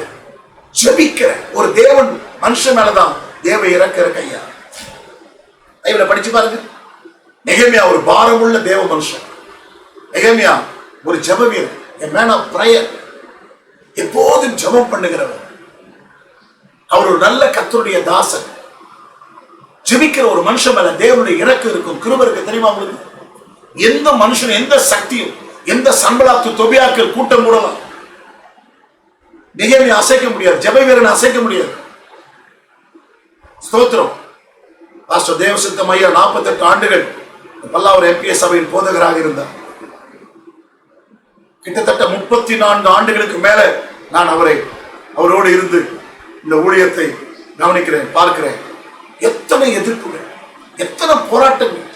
ஜெபிக்கிற ஒரு தேவன் மனுஷன் மேலதான் தேவ இறக்கிற கையா. பைபிளை படிச்சு பாருங்க. நெகேமியா ஒரு பாரமுள்ள தேவ மனுஷன். நெகேமியா ஒரு ஜெப வீரன், a man of prayer. எப்போதும் ஜெபம் பண்ணுகிறவர். அவர் ஒரு நல்ல கர்த்தருடைய தாசன். ஜெபிக்கிற ஒரு மனுஷன் மேல தேவனுடைய இறக்கம் இருக்கும், கிருபை இருக்கு. தெரியுமா உங்களுக்கு? எந்த மனுஷன், எந்த சக்தியும், எந்த சன்பலாத்து தொபியாக்கள் கூட்டம் கூடலாம் நெகேமியா அசைக்க முடியாது. ஜெப வீரனை அசைக்க முடியாது. ஸ்தோத்திரம். பாஸ்டர் தேவசித்தம் ஐயா 48 ஆண்டுகள் பல்லாவூர் எம்பிஎஸ் சபையின் போதகராக இருந்தார். கிட்டத்தட்ட 34 ஆண்டுகளுக்கு மேல நான் அவரோடு இருந்து இந்த ஊழியத்தை கவனிக்கிறேன், பார்க்கிறேன். எத்தனை எதிர்ப்புகள், எத்தனை போராட்டங்கள்,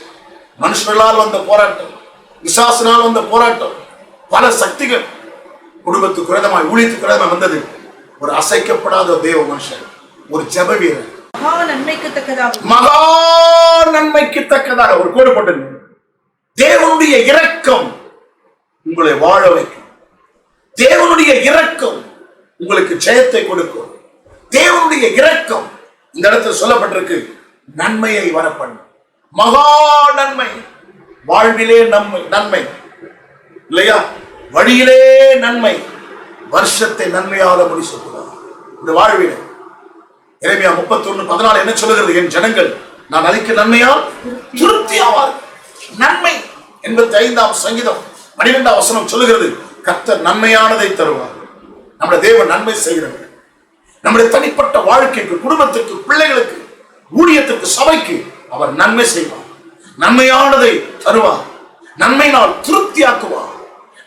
மனுஷர்களால் வந்த போராட்டம், விசாசனால் வந்த போராட்டம், பல சக்திகள் குடும்பத்துக்கு விரோதமாய், ஊழியத்துக்கு விரோதமாய் வந்தது. ஒரு அசைக்கப்படாத தேவ மனுஷன், ஒரு ஜெப வீரன். மகா நன்மைக்கு தக்கதாக ஒரு கோடு போட்டு, தேவனுடைய இரக்கம் உங்களை வாழ வைக்கும். தேவனுடைய இரக்கம் உங்களுக்கு ஜெயத்தை கொடுக்கும். தேவனுடைய இரக்கம் இந்த இடத்துல சொல்லப்பட்டிருக்கு, நன்மையை வரப்பண்ணும். மகா நன்மை, வாழ்விலே நன்மை இல்லையா? வழியிலே நன்மை, வருஷத்தை நன்மையால முடிசூட்டுவார். இந்த வாழ்விலே எரேமியா 31:14 என்ன சொல்லுகிறது? என் ஜனங்கள் நான் அளிக்க நன்மையால் திருப்தி ஆவார். நன்மை 85ஆம் சங்கீதம் 12ஆம் வசனம் சொல்லுகிறது, கர்த்தர் நன்மையானதை தருவார். நம்முடைய தேவன் நன்மை செய்கிறவர். நம்முடைய தனிப்பட்ட வாழ்க்கைக்கு, குடும்பத்திற்கு, பிள்ளைகளுக்கு, ஊழியத்திற்கு, சபைக்கு அவர் நன்மை செய்வார். நன்மையானதை தருவார். நன்மையினால் திருப்தியாக்குவார்.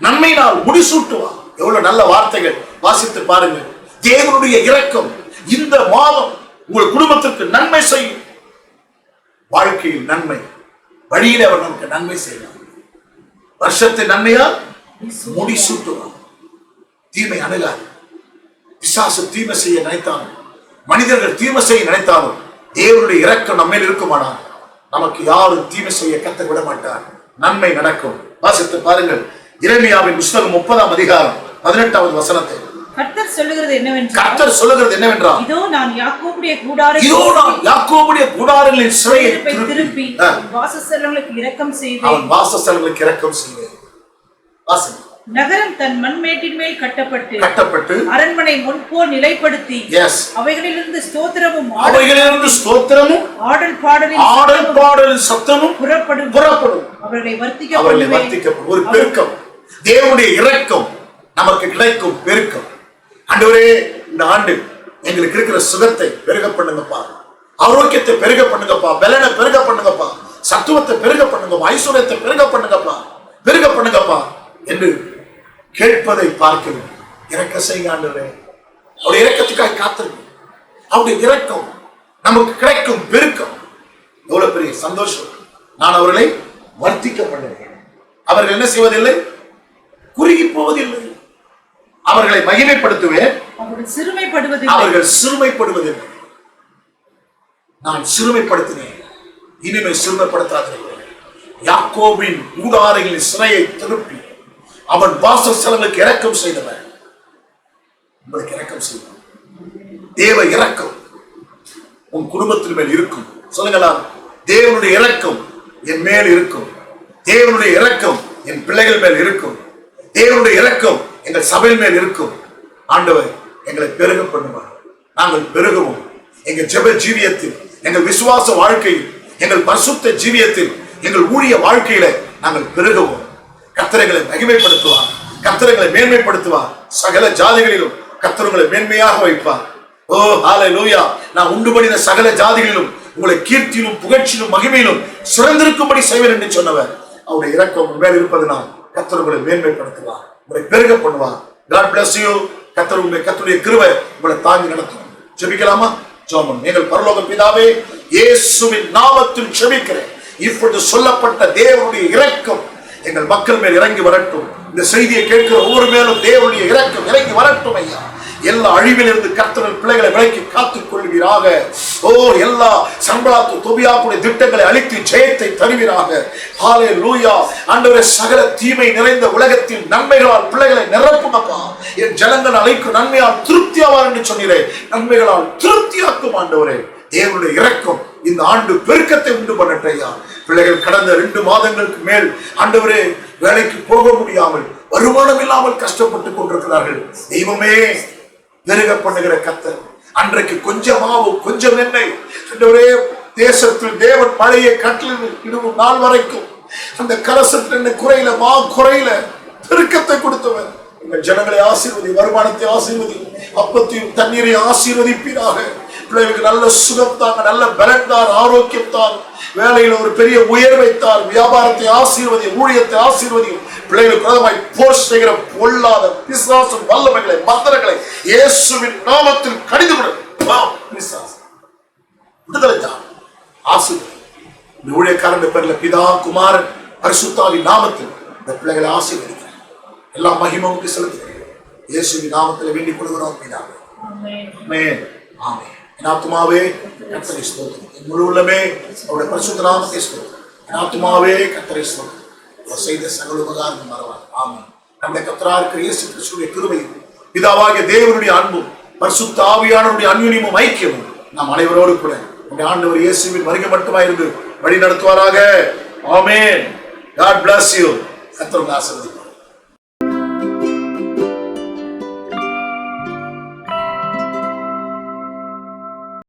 நன்மையினால் முடிசூட்டுவார். எவ்வளவு நல்ல வார்த்தைகள். வாசித்து பாருங்க. தேவனுடைய இரக்கம் இந்த மாதம் உங்கள் குடும்பத்திற்கு நன்மை செய்யும். வாழ்க்கையில் நன்மை, வழியில் அவர் நமக்கு நன்மை செய்வார். வருஷத்தை நன்மையால் முடிசூட்டுவார். தீமை அணுகாது. பிசாசு தீமை செய்ய நினைத்தாலும், மனிதர்கள் தீமை செய்ய நினைத்தாலும், தேவனுடைய இரக்கம் நம்மேல் இருக்குமானால் நமக்கு யாரும் தீமை செய்ய கத்த விட மாட்டார். நன்மை நடக்கும். வாசித்து பாருங்கள். எரேமியாவின் புத்தகம் 30ஆம் அதிகாரம் 18வது வசனத்தை கர்த்தர் சொல்லுகிறது என்னவென்றால், இதோ நான் யாக்கோபுடைய கூடாரங்களின் சிறையை திருப்பி வாசஸ்தலங்களுக்கு இரக்கம் செய்வேன். அவன் வாசஸ்தலங்களுக்கு இரக்கம் செய்வேன். நகரம் தன் மண்மேட்டின் மேல் கட்டப்பட்டு அரண்மனை முன்போல் நிலைப்படுத்தி அவைகளிலிருந்து ஸ்தோத்திரமும் ஆடல் பாடலின் சத்தமும் புறப்படும். அவர்களை வர்த்திக்கப்படும். ஒரு பெருக்கம், தேவனுடைய இரக்கம் நமக்கு கிடைக்கும் பெருக்கம். ஆண்டவரே, இந்த ஆண்டு எங்களுக்கு இருக்கிற சுகத்தை பெருக பண்ணுங்கப்பா, ஆரோக்கியத்தை பெருக பண்ணுங்கப்பா, பலனை பெருக பண்ணுங்கப்பா, சத்துவத்தை பெருக பண்ணுங்கப்பா, ஐஸ்வர்யத்தை பெருக பண்ணுங்கப்பா. பண்ணுங்கப்பா என்று கேட்பதை பார்க்கிறோம். இரக்க செய்யுங்க ஆண்டவரே. அவருடைய இரக்கத்துக்காக காத்திருங்க. அவருடைய இரக்கம் நமக்கு கிடைக்கும் பெருக்கம் எவ்வளவு பெரிய சந்தோஷம். நான் அவர்களை வர்த்திக்க பண்ணுவேன். அவர்கள் என்ன செய்வதில்லை, குறுகி போவதில்லை. அவர்களை மகிமைப்படுத்துவேன், அவர்கள் சிறுமைப்படுவதில்லை. நான் சிறுமைப்படுத்தினேன், இனிமே சிறுமைப்படுத்தாதீர்கள். யாக்கோபின் கூடாரையின் சிறையை திருப்பி அவன் வாசஸ்தலங்களுக்கு இரக்கம் செய்தவன் உங்களுக்கு இரக்கம் செய்வான். தேவ இரக்கம் உன் குடும்பத்தின் மேல் இருக்கும். சொல்லுங்களா, தேவனுடைய இரக்கம் என் மேல் இருக்கும். தேவனுடைய இரக்கம் என் பிள்ளைகள் மேல் இருக்கும். தேவனுடைய இரக்கம் எங்கள் சபையின் மேல் இருக்கும். ஆண்டவர் எங்களை பெருக பண்ணுவார். நாங்கள் பெருகவும் எங்கள் ஜெப ஜீவியத்தில், எங்கள் விசுவாச வாழ்க்கையில், எங்கள் பரிசுத்த ஜீவியத்தில், எங்கள் ஊழிய வாழ்க்கையில நாங்கள் பெருகவும். கர்த்தரை மகிமைப்படுத்துவார், கர்த்தரை மேன்மைப்படுத்துவார். சகல ஜாதிகளிலும் கர்த்தரை மேன்மையாக வைப்பார். ஓ ஹல்லேலூயா. நான் உண்டு பண்ணின சகல ஜாதிகளிலும் உங்களை கீர்த்தியிலும் புகழ்ச்சியிலும் மகிமையிலும் சிறந்திருக்கும்படி செய்வேன் என்று சொன்னவர். அவருடைய இரக்கம் மேல் இருப்பதனால் கர்த்தர் உங்களை மேன்மைப்படுத்துவார், உங்களை பெருக பண்ணுவார். God bless you. கர்த்தருடைய கிருபை உங்களை தாங்கி நடத்தும். ஜெபிக்கலாமா? ஜெபம். எங்கள் பரலோக பிதாவே, இயேசுவின் நாமத்தில் ஜெபிக்கிறேன். இப்பொழுது சொல்லப்பட்ட தேவனுடைய இரக்கம் எங்கள் மக்கள் மேல் இறங்கி வரட்டும். இந்த செய்தியை கேட்கிற ஒவ்வொரு மேலும் தேவனுடைய இரக்கம் இறங்கி வரட்டும் ஐயா. எல்லா அழிவிலிருந்து கர்த்தர் பிள்ளைகளை விலக்கி காத்துக் கொள்வீராக. ஓ, எல்லா சம்பளாத்து தொபியாக்குடைய திட்டங்களை அழித்து ஜெயத்தை தருவீராக. ஹல்லேலூயா. ஆண்டவரே, சகல தீமை நிறைந்த உலகத்தில் நன்மைகளால் பிள்ளைகளை நிரப்புமப்பா. என் ஜனங்கள் அழைக்கும் நன்மையால் திருப்தியாவார் என்று சொன்னீரே, நன்மைகளால் திருப்தியாக்கும் ஆண்டவரே. தேவனுடைய இரக்கம் இந்த ஆண்டு பெருக்கத்தை உண்டு பண்ணட்டையா. பிள்ளைகள் கடந்த 2 மாதங்களுக்கு மேல் ஆண்டவரே வேலைக்கு போக முடியாமல், வருமானம் இல்லாமல் கஷ்டப்பட்டுக் கொண்டிருக்கிறார்கள். தெய்வமே, பெருக பண்ணுகிற கர்த்தர். அன்றைக்கு கொஞ்சம் மாவு கொஞ்சம் எண்ணெய் ஆண்டவரே, தேசத்தில் தேவன் மழையை கட்டளிடும் நாள் வரைக்கும் அந்த கலசத்தில் குறையில மா குறையில பெருக்கத்தை கொடுத்தவர். எங்கள் ஜனங்களை ஆசீர்வதி, வருமானத்தை ஆசீர்வதி, அப்பத்தையும் தண்ணீரை ஆசீர்வதிப்பீராக. பிள்ளைகளுக்கு நல்ல சுகம் தாங்க, நல்ல பலன் தார், ஆரோக்கியம் தார், வேலையில் ஒரு பெரிய உயர்வை தார், வியாபாரத்தை ஆசீர்வதி, ஊழியத்தை ஆசீர்வதி. பிள்ளைகளுக்கு விரோதமாய் போர் செய்கிற பொல்லாத பிசாசு வல்லமைகளை மந்திரங்களை இயேசுவின் நாமத்தில் கடிந்து கொடு. விடுதலை தான் ஆசீர்வதி. இந்த ஊழியக்காரன் பேர்ல பிதா, குமாரன், பரிசுத்தாவின் நாமத்தில் இந்த பிள்ளைகளை ஆசீர்வதிக்கிறேன். எல்லா மகிமைக்கு செலுத்துகிறேன். இயேசுவின் நாமத்தில் வேண்டிக் கொள்கிறோம் பிதாவே. ஆமென். ஆமென். என் ஆத்துமாவே கர்த்தரை ஸ்தோத்திரி. என் முழு உள்ளமே அவருடைய பரிசுத்த நாமத்தை ஸ்தோத்திரி. என் ஆத்துமாவே கர்த்தரை ஸ்தோத்திரி. அவர் செய்த சகல உபகாரம் மறவார். ஆமென். நம்முடைய கர்த்தராகிய இருக்கிற இயேசு கிறிஸ்துவின் கிருபையும், பிதாவாகிய தேவனுடைய அன்பும், பரிசுத்த ஆவியானவருடைய அன்யோன்யமும் ஐக்கியமும் நாம் அனைவரோடு கூட நம்முடைய ஆண்டவர் இயேசுவின் வருகை மட்டுமாயிருந்து வழி நடத்துவாராக. ஆமென். God bless you. கர்த்தர் உங்களை ஆசீர்வதிப்பார்.